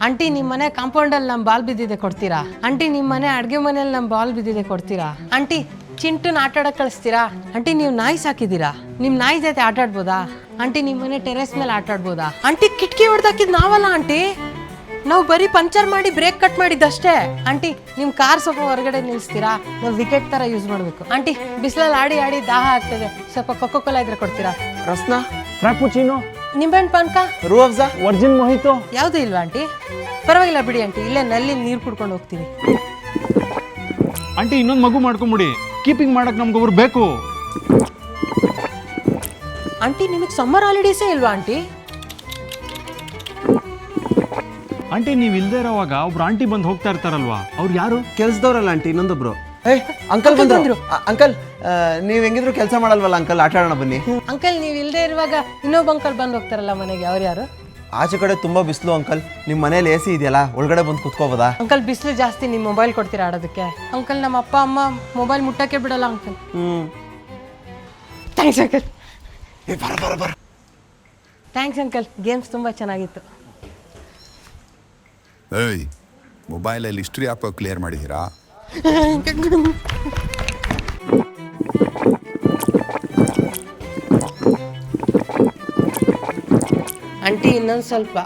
Aunty ನಿಮ್ಮ ಮನೆ ಕಾಂಪೌಂಡಲ್ಲಿ ನಮ್ಮ ಬಾಲ್ ಬಿದ್ದಿದೆ ಕೊಡ್ತೀರಾ? ಆಂಟಿ ನಿಮ್ಮ ಮನೆ ಅಡುಗೆ ಮನೆಯಲ್ಲಿ ನಮ್ಮ ಬಾಲ್ ಬಿದ್ದಿದೆ ಕೊಡ್ತೀರಾ? ಆಂಟಿ ಚಿಂಟುನ ಆಟ ಆಡಕ್ಕೆ ಕಳಿಸ್ತೀರಾ? ಆಂಟಿ ನೀವು ನಾಯಿ ಸಾಕಿದ್ದೀರಾ, ನಿಮ್ಮ ನಾಯಿ ಜೊತೆ ಆಟ ಆಡ್ಬೋದಾ? ಆಂಟಿ ನಿಮ್ಮ ಮನೆ ಟೆರೆಸ್ ಮೇಲೆ ಆಟ ಆಡ್ಬೋದಾ? ಆಂಟಿ ಕಿಟಕಿ ಹೊಡೆದಾಕಿದ್ ನಾವಲ್ಲ ಆಂಟಿ, ನಾವು ಬರೀ ಪಂಚರ್ ಮಾಡಿ ಬ್ರೇಕ್ ಕಟ್ ಮಾಡಿದ್ದಷ್ಟೇ. ಆಂಟಿ ನಿಮ್ಮ ಕಾರ್ ಸ್ವಲ್ಪ ಹೊರಗಡೆ ನಿಲ್ಲಿಸ್ತೀರಾ? ನಾವು ವಿಕೆಟ್ ಥರ ಯೂಸ್ ಮಾಡಬೇಕು. ಆಂಟಿ ಬಿಸಿಲಲ್ಲಿ ಆಡಿ ಆಡಿ ದಾಹ ಆಗ್ತದೆ, ಸ್ವಲ್ಪ ಕೊಕೋ ಕೋಲಾ ಇದ್ರೆ ಕೊಡ್ತೀರಾ? ರಸ್ನಾ, ಫ್ರಾಪುಚಿನೋ, ನಿಂಬೆಹಣ್ಣು ಪಾನಕ, ರೂ ಅಫ್ಜಾ, ವರ್ಜಿನ್ ಮೊಹಿತೋ ಯಾವುದೂ ಇಲ್ವಾ ಆಂಟಿ? ಪರವಾಗಿಲ್ಲ ಬಿಡಿ ಆಂಟಿ, ಇಲ್ಲೇ ನಲ್ಲಿ ನೀರು ಕುಡ್ಕೊಂಡು ಹೋಗ್ತೀವಿ. ಆಂಟಿ ಇನ್ನೊಂದು ಮಗು ಮಾಡ್ಕೊಂಬಿಡಿ, ಕೀಪಿಂಗ್ ಮಾಡಕ್ ನಮ್ಗೊಬ್ರು ಬೇಕು. ಆಂಟಿ ನಿಮಗೆ ಸಮ್ಮರ್ ಹಾಲಿಡೇಸೇ ಇಲ್ವಾ ಆಂಟಿ? ಆಂಟಿ ನೀವು ಇಲ್ದೇ ಇರೋವಾಗ ಒಬ್ರು ಆಂಟಿ ಬಂದು ಹೋಗ್ತಾ ಇರ್ತಾರಲ್ವಾ, ಅವ್ರು ಯಾರು? ಕೆಲ್ಸದವ್ರಲ್ಲ ಆಂಟಿ, ಇನ್ನೊಂದೊಬ್ರು. ಅಂಕಲ್ ಬಂದ್ರು. ಅಂಕಲ್ ನೀವ್ ಹೆಂಗಿದ್ರು ಕೆಲಸ ಮಾಡಲ್ವಲ್ಲ ಅಂಕಲ್, ಆಟ ಆಡೋಣ ಬನ್ನಿ. ಅಂಕಲ್ ನೀವು ಇಲ್ಲದೆ ಇರುವಾಗ ಇನ್ನೊಬ್ಬ ಅಂಕಲ್ ಬಂದು ಹೋಗ್ತಾರಲ್ಲ ಮನೆಗೆ, ಅವ್ರು ಯಾರು? ಆಚೆ ಕಡೆ ತುಂಬಾ ಬಿಸಿಲು ಅಂಕಲ್, ನಿಮ್ ಮನೇಲಿ ಎ ಸಿ ಇದೆಯಲ್ಲ, ಒಳಗಡೆ ಬಂದು ಕುತ್ಕೋಬೋದಾ? ಅಂಕಲ್ ಬಿಸಿಲು ಜಾಸ್ತಿ, ನಿಮ್ಮ ಮೊಬೈಲ್ ಕೊಡ್ತೀರಾ ಆಡೋದಕ್ಕೆ? ಅಂಕಲ್ ನಮ್ಮ ಅಪ್ಪ ಅಮ್ಮ ಮೊಬೈಲ್ ಮುಟ್ಟಕ್ಕೆ ಬಿಡಲ್ಲ uncle. Thanks uncle. Thanks uncle, games ತುಂಬ ಚೆನ್ನಾಗಿತ್ತು. ಏಯ್, ಮೊಬೈಲಲ್ಲಿ ಹಿಸ್ಟ್ರಿ ಆ್ಯಪ್ ಕ್ಲಿಯರ್ ಮಾಡಿದ್ದೀರಾ? ಆಂಟಿ ಇನ್ನೊಂದು ಸ್ವಲ್ಪ